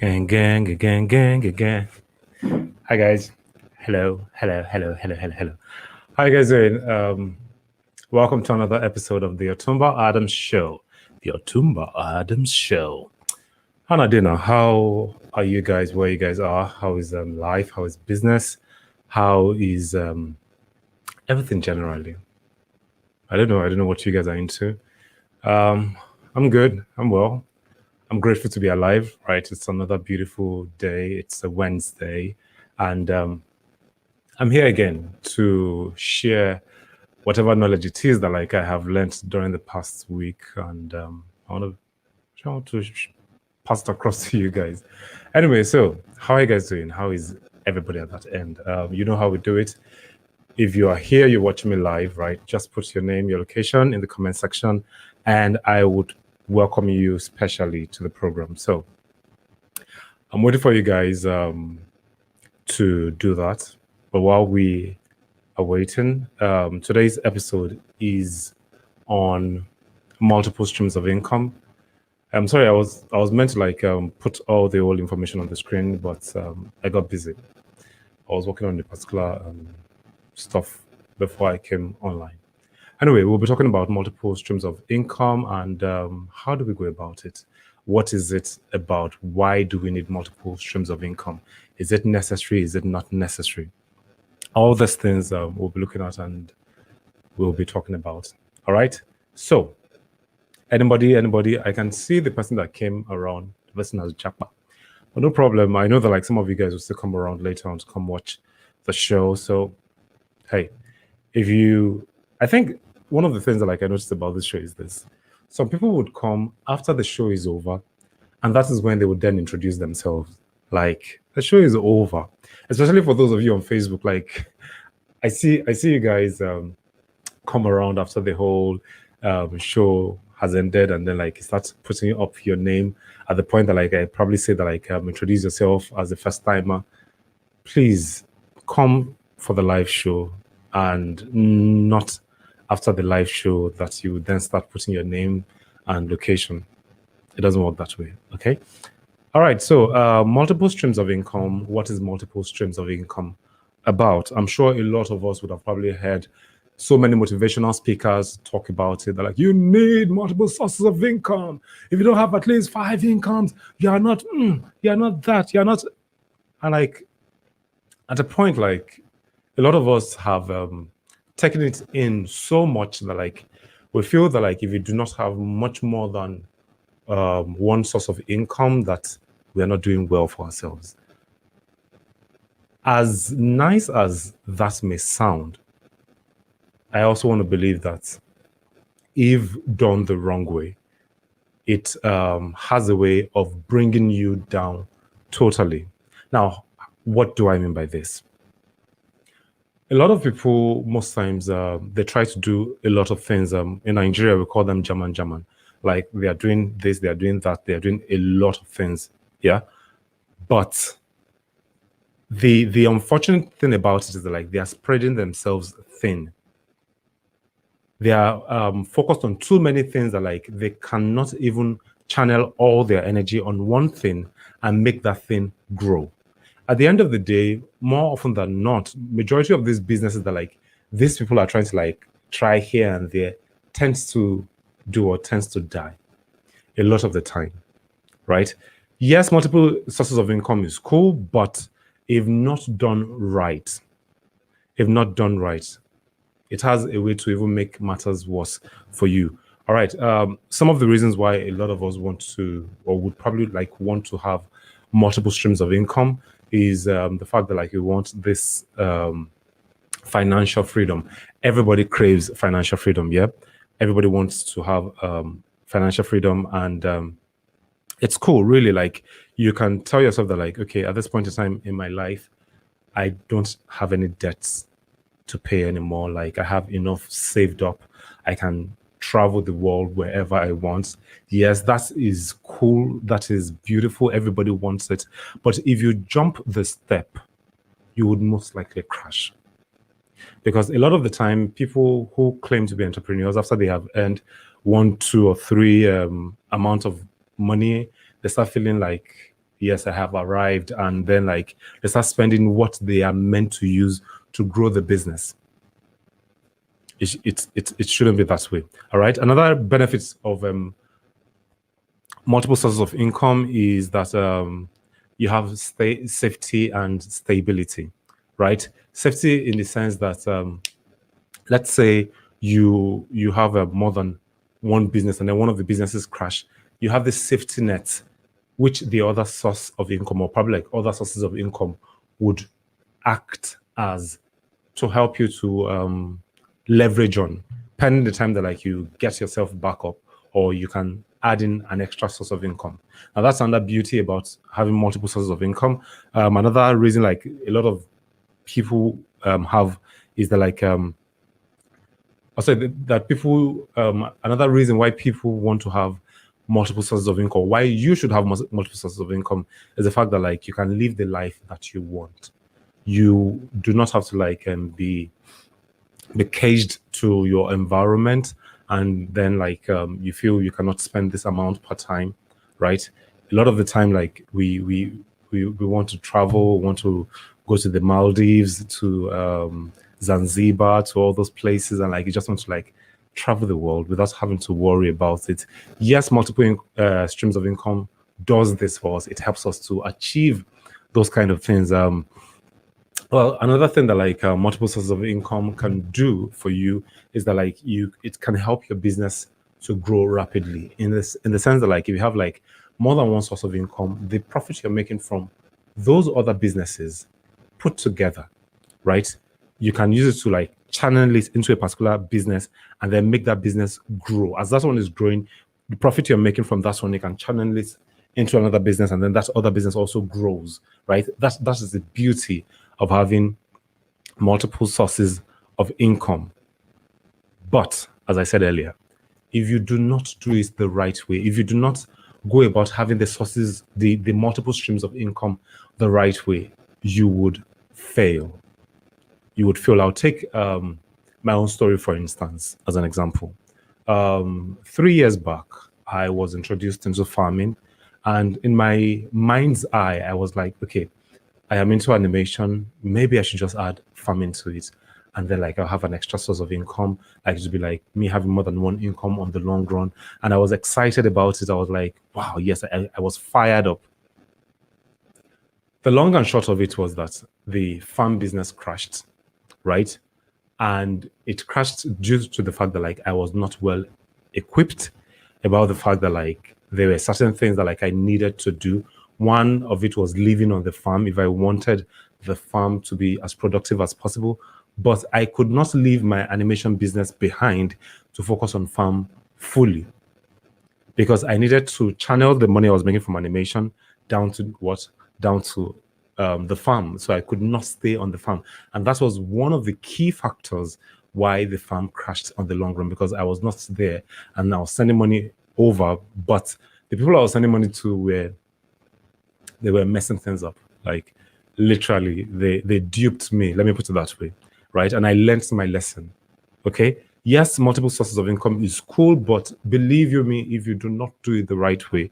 Gang, gang, gang, gang, gang, gang. Hi guys. Hello, hello, hello, hello, hello, hello. How you guys doing? Welcome to another episode of the Otumba Adams Show. The Otumba Adams Show. Hannah Dinner, how are you guys? Where you guys are? How is life? How is business? How is everything generally? I don't know. I don't know what you guys are into. Um, I'm good. I'm well. I'm grateful to be alive, right? It's another beautiful day. It's a Wednesday. And I'm here again to share whatever knowledge it is that like I have learned during the past week. And I want to pass it across to you guys. Anyway, so how are you guys doing? How is everybody at that end? You know how we do it. If you are here, you're watching me live, right? Just put your name, your location in the comment section, and I would welcome you specially to the program. So I'm waiting for you guys to do that. But while we are waiting, today's episode is on multiple streams of income. I'm sorry, I was meant to like put all the old information on the screen, but I got busy. I was working on a particular stuff before I came online. Anyway, we'll be talking about multiple streams of income and how do we go about it? What is it about? Why do we need multiple streams of income? Is it necessary? Is it not necessary? All these things we'll be looking at and we'll be talking about. All right. So, anybody, I can see the person that came around. The person has Japa. But no problem. I know that like some of you guys will still come around later on to come watch the show. So, hey, I think one of the things that like I noticed about this show is this: some people would come after the show is over, and that is when they would then introduce themselves. Like the show is over, especially for those of you on Facebook. Like I see you guys come around after the whole show has ended, and then like start putting up your name at the point that like I probably say that like introduce yourself as the first timer. Please come for the live show and not after the live show that you then start putting your name and location. It doesn't work that way. Okay. All right. So multiple streams of income. What is multiple streams of income about? I'm sure a lot of us would have probably heard so many motivational speakers talk about it. They're like, you need multiple sources of income. If you don't have at least 5 incomes, you are not that, you're not. And like at a point, like a lot of us have taken it in so much that like we feel that like if you do not have much more than one source of income, that we are not doing well for ourselves. As nice as that may sound, I also want to believe that if done the wrong way, it has a way of bringing you down totally. Now, what do I mean by this? A lot of people, most times, they try to do a lot of things. In Nigeria, we call them German. Like they are doing this, they are doing that, they are doing a lot of things. Yeah. But the unfortunate thing about it is that like they are spreading themselves thin. They are focused on too many things that like they cannot even channel all their energy on one thing and make that thing grow. At the end of the day, more often than not, majority of these businesses that like these people are trying to like try here and there tends to do or tends to die a lot of the time, right? Yes, multiple sources of income is cool, but if not done right, it has a way to even make matters worse for you. All right. Some of the reasons why a lot of us want to or would probably like want to have multiple streams of income is the fact that like you want this financial freedom. Everybody craves financial freedom. Yeah, everybody wants to have financial freedom, and it's cool. Really, like you can tell yourself that like, okay, at this point in time in my life, I don't have any debts to pay anymore. Like I have enough saved up. I can travel the world wherever I want. Yes, that is cool. That is beautiful. Everybody wants it. But if you jump the step, you would most likely crash. Because a lot of the time, people who claim to be entrepreneurs, after they have earned 1, 2, or 3 amount of money, they start feeling like yes, I have arrived, and then like they start spending what they are meant to use to grow the business. It shouldn't be that way. All right. Another benefit of multiple sources of income is that you have safety and stability, right? Safety in the sense that let's say you have more than one business and then one of the businesses crash, you have this safety net which the other source of income or probably like other sources of income would act as to help you to leverage on, pending the time that like you get yourself back up, or you can add in an extra source of income. Now that's another beauty about having multiple sources of income. Another reason like a lot of people have is that like also that people another reason why people want to have multiple sources of income, why you should have multiple sources of income, is the fact that like you can live the life that you want. You do not have to like be caged to your environment, and then like you feel you cannot spend this amount per time, right? A lot of the time like we want to travel, want to go to the Maldives, to Zanzibar, to all those places, and like you just want to like travel the world without having to worry about it. Yes, multiple streams of income does this for us. It helps us to achieve those kind of things. Well, another thing that like multiple sources of income can do for you is that like it can help your business to grow rapidly in the sense that like if you have like more than one source of income, the profit you're making from those other businesses put together, right? You can use it to like channel it into a particular business and then make that business grow. As that one is growing, the profit you're making from that one, you can channel it into another business, and then that other business also grows, right? That is the beauty of having multiple sources of income. But as I said earlier, if you do not do it the right way, if you do not go about having the sources, the multiple streams of income the right way, you would fail. You would fail. I'll take my own story, for instance, as an example. 3 years back, I was introduced into farming, and in my mind's eye, I was like, okay, I am into animation. Maybe I should just add farming to it. And then like I'll have an extra source of income. Like it would be like me having more than one income on the long run. And I was excited about it. I was like, wow, yes, I was fired up. The long and short of it was that the farm business crashed, right? And it crashed due to the fact that like I was not well equipped about the fact that like there were certain things that like I needed to do. One of it was living on the farm if I wanted the farm to be as productive as possible. But I could not leave my animation business behind to focus on farm fully, because I needed to channel the money I was making from animation down to what? Down to the farm. So I could not stay on the farm. And that was one of the key factors why the farm crashed on the long run, because I was not there and I was sending money over. But the people I was sending money to were messing things up. Like literally, they duped me. Let me put it that way, right? And I learned my lesson. Okay. Yes, multiple sources of income is cool, but believe you me, if you do not do it the right way,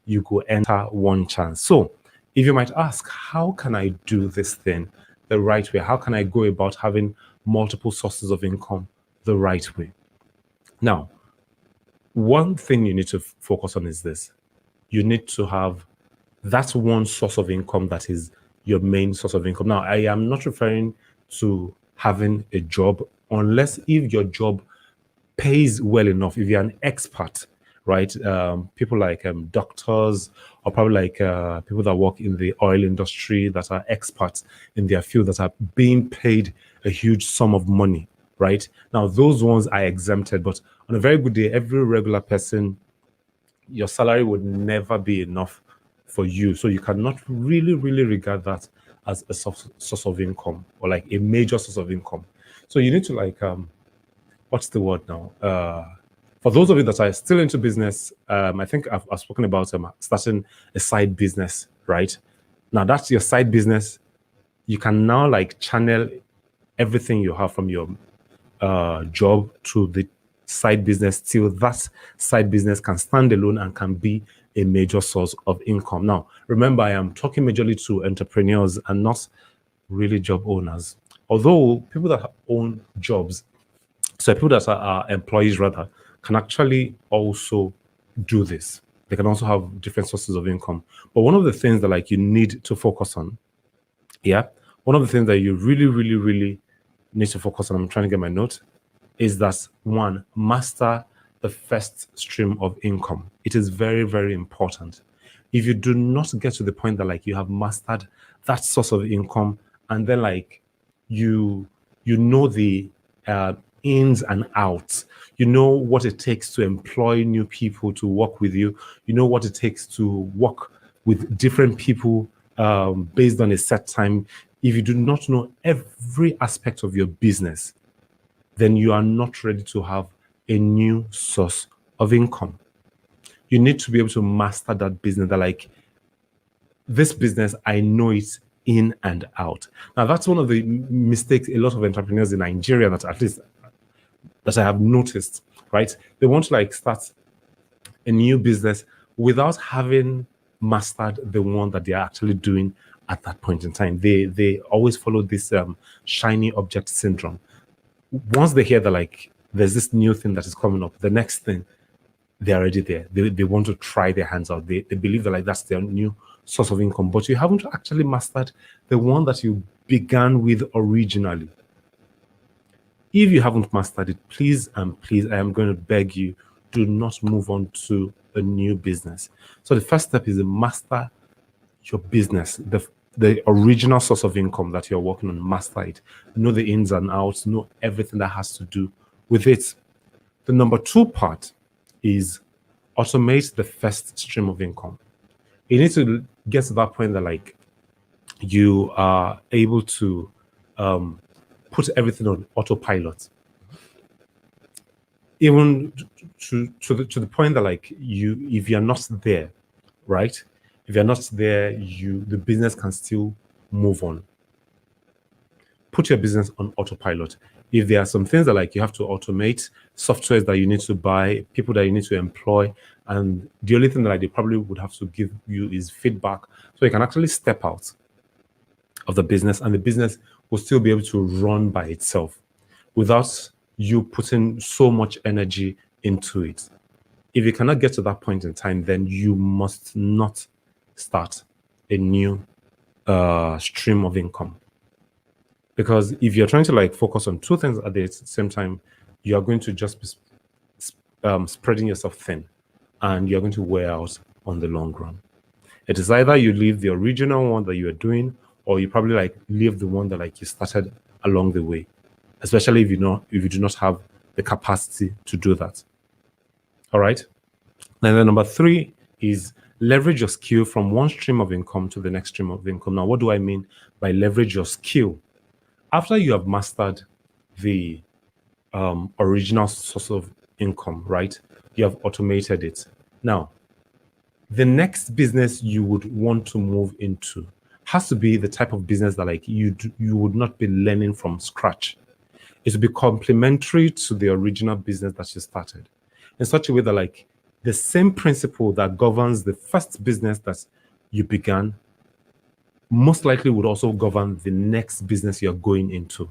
you go enter one chance. So, if you might ask, how can I do this thing the right way? How can I go about having multiple sources of income the right way? Now, one thing you need to focus on is this: you need to have that one source of income that is your main source of income. Now, I am not referring to having a job, unless if your job pays well enough, if you're an expert, right? People like doctors, or probably like people that work in the oil industry that are experts in their field, that are being paid a huge sum of money, right? Now, those ones are exempted, but on a very good day, every regular person, your salary would never be enough for you. So you cannot really, really regard that as a source of income, or like a major source of income. So you need to like, what's the word now? For those of you that are still into business, I think I've spoken about starting a side business, right? Now that's your side business. You can now like channel everything you have from your job to the side business till that side business can stand alone and can be a major source of income. Now, remember, I am talking majorly to entrepreneurs and not really job owners. Although people that own jobs, so people that are employees rather, can actually also do this. They can also have different sources of income. But one of the things that like you need to focus on, yeah, one of the things that you really, really, really need to focus on, I'm trying to get my note, is that one, master the first stream of income. It is very, very important. If you do not get to the point that like you have mastered that source of income, and then like you know the ins and outs, you know what it takes to employ new people to work with you, you know what it takes to work with different people based on a set time. If you do not know every aspect of your business, then you are not ready to have a new source of income. You need to be able to master that business. That like this business, I know it in and out. Now that's one of the mistakes a lot of entrepreneurs in Nigeria, that at least that I have noticed, right? They want to like start a new business without having mastered the one that they are actually doing at that point in time. They always follow this shiny object syndrome. Once they hear that like there's this new thing that is coming up, the next thing, they're already there. They want to try their hands out. They believe that like that's their new source of income, but you haven't actually mastered the one that you began with originally. If you haven't mastered it, please and please, I am going to beg you, do not move on to a new business. So the first step is to master your business, the original source of income that you're working on. Master it. Know the ins and outs. Know everything that has to do with it. The number two part is automate the first stream of income. You need to get to that point that like you are able to put everything on autopilot, even to the point that like if you're not there, right? If you're not there, the business can still move on. Put your business on autopilot. If there are some things that like you have to automate, softwares that you need to buy, people that you need to employ, and the only thing that like, they probably would have to give you is feedback, so you can actually step out of the business and the business will still be able to run by itself without you putting so much energy into it. If you cannot get to that point in time, then you must not start a new stream of income. Because if you're trying to like focus on two things at the same time, you are going to just be spreading yourself thin, and you're going to wear out on the long run. It is either you leave the original one that you are doing, or you probably like leave the one that like you started along the way, especially if you do not have the capacity to do that. All right. And then number three is leverage your skill from one stream of income to the next stream of income. Now, what do I mean by leverage your skill? After you have mastered the original source of income, right? You have automated it. Now, the next business you would want to move into has to be the type of business that like you would not be learning from scratch. It will be complementary to the original business that you started, in such a way that like the same principle that governs the first business that you began most likely would also govern the next business you're going into,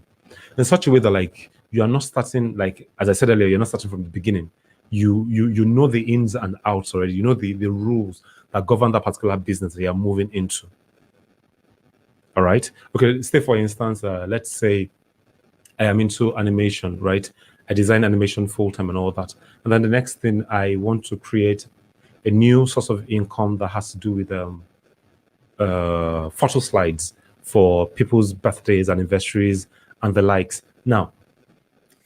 in such a way that like you are not starting, like as I said earlier, you're not starting from the beginning. You know the ins and outs already. You know the rules that govern that particular business that you're moving into. All right. Okay. Say for instance, let's say I am into animation, right? I design animation full time and all that. And then the next thing, I want to create a new source of income that has to do with photo slides for people's birthdays, anniversaries, and the likes. Now,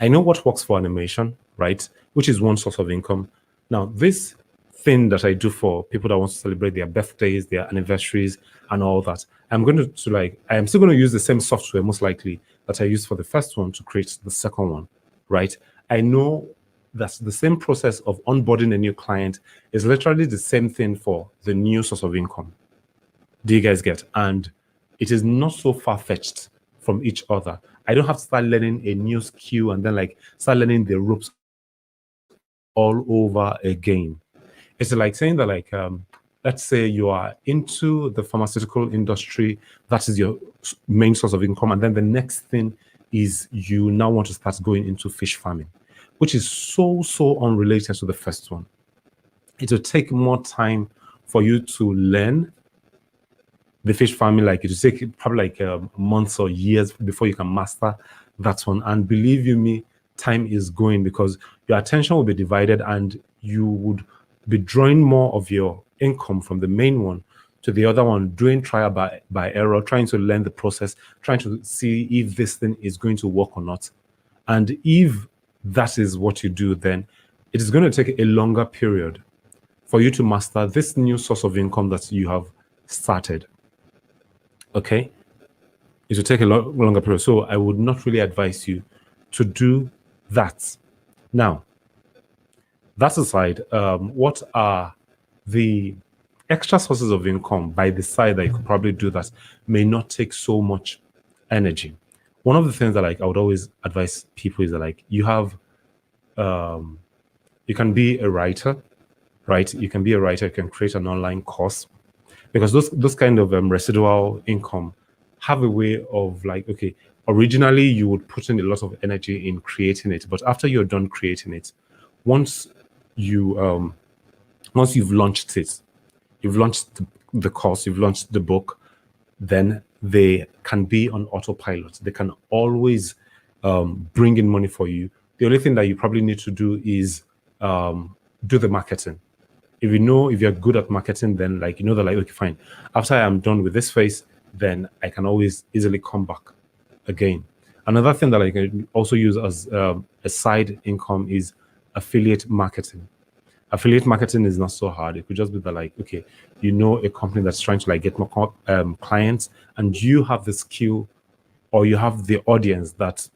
I know what works for animation, right? Which is one source of income. Now, this thing that I do for people that want to celebrate their birthdays, their anniversaries, and all that, I am still going to use the same software, most likely, that I used for the first one to create the second one, right? I know that the same process of onboarding a new client is literally the same thing for the new source of income. Do you guys get? And it is not so far-fetched from each other. I don't have to start learning a new skill and then like start learning the ropes all over again. It's like saying that, like, let's say you are into the pharmaceutical industry, that is your main source of income, and then the next thing is you now want to start going into fish farming, which is so unrelated to the first one. It will take more time for you to learn the fish farming. Like, it will take probably like months or years before you can master that one. And believe you me, time is going, because your attention will be divided and you would be drawing more of your income from the main one to the other one, doing trial by error, trying to learn the process, trying to see if this thing is going to work or not. And if that is what you do, then it is going to take a longer period for you to master this new source of income that you have started. Okay? It will take a longer period. So I would not really advise you to do that. Now, that aside, what are the extra sources of income by the side that you could probably do that may not take so much energy? One of the things that, like, I would always advise people is that, like, you have you can be a writer, right? You can be a writer, you can create an online course, because those kind of residual income have a way of, like, okay, originally you would put in a lot of energy in creating it, but after you're done creating it, once you've launched it, you've launched the course, you've launched the book, then they can be on autopilot. They can always bring in money for you. The only thing that you probably need to do is do the marketing. If you're good at marketing, then, like, that, like, okay, fine, after I'm done with this phase, then I can always easily come back again. Another thing that I can also use as a side income is affiliate marketing. Affiliate marketing is not so hard. It could just be that, like, okay, a company that's trying to, like, get more clients, and you have the skill, or you have the audience that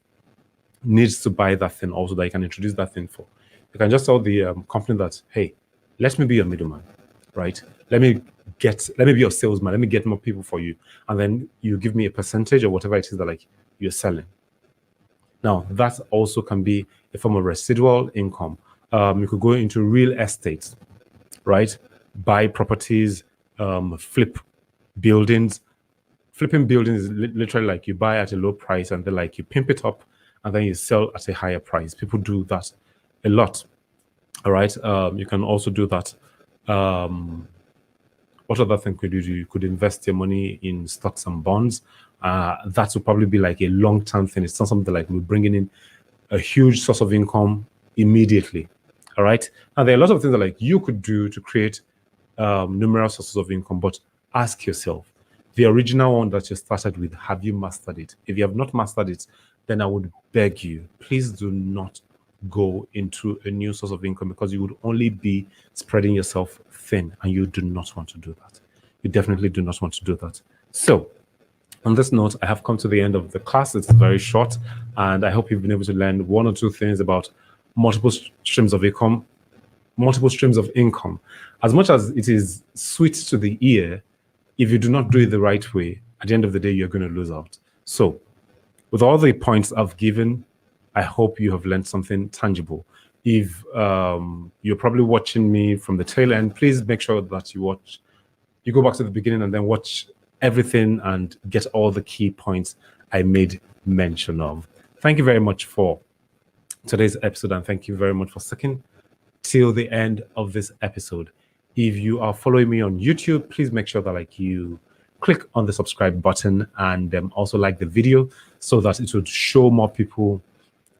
needs to buy that thing also, that you can introduce that thing for. You can just tell the company that, hey, let me be your middleman, right? Let me be your salesman. Let me get more people for you, and then you give me a percentage of whatever it is that, like, you're selling. Now, that also can be a form of residual income. You could go into real estate, right? Buy properties, flip buildings. Flipping buildings is literally like you buy at a low price and then, like, you pimp it up and then you sell at a higher price. People do that a lot. All right. You can also do that. What other thing could you do? You could invest your money in stocks and bonds. That would probably be like a long-term thing. It's not something like we're bringing in a huge source of income immediately. All right. Now, there are a lot of things that, like, you could do to create numerous sources of income, but ask yourself, the original one that you started with, have you mastered it? If you have not mastered it, then I would beg you, please do not go into a new source of income, because you would only be spreading yourself thin, and you do not want to do that. You definitely do not want to do that. So, on this note, I have come to the end of the class. It's very short, and I hope you've been able to learn one or two things about multiple streams of income. As much as it is sweet to the ear, if you do not do it the right way, at the end of the day, you're going to lose out. So, with all the points I've given, I hope you have learned something tangible. If you're probably watching me from the tail end, please make sure that you go back to the beginning and then watch everything and get all the key points I made mention of. Thank you very much for today's episode, and thank you very much for sticking till the end of this episode. If you are following me on YouTube, please make sure that, like, you click on the subscribe button and also like the video, so that it would show more people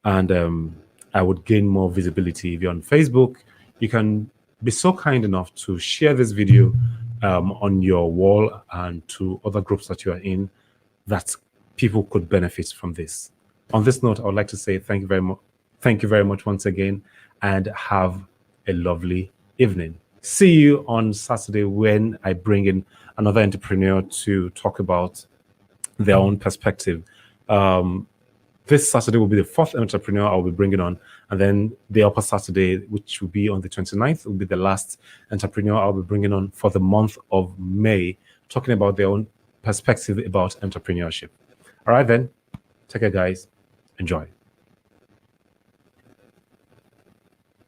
and I would gain more visibility. If you're on Facebook, you can be so kind enough to share this video on your wall and to other groups that you are in, that people could benefit from this. On this note, I would like to say thank you very much. Thank you very much once again, and have a lovely evening. See you on Saturday when I bring in another entrepreneur to talk about their own perspective. This Saturday will be the fourth entrepreneur I'll be bringing on. And then the upper Saturday, which will be on the 29th, will be the last entrepreneur I'll be bringing on for the month of May, talking about their own perspective about entrepreneurship. All right, then. Take care, guys. Enjoy.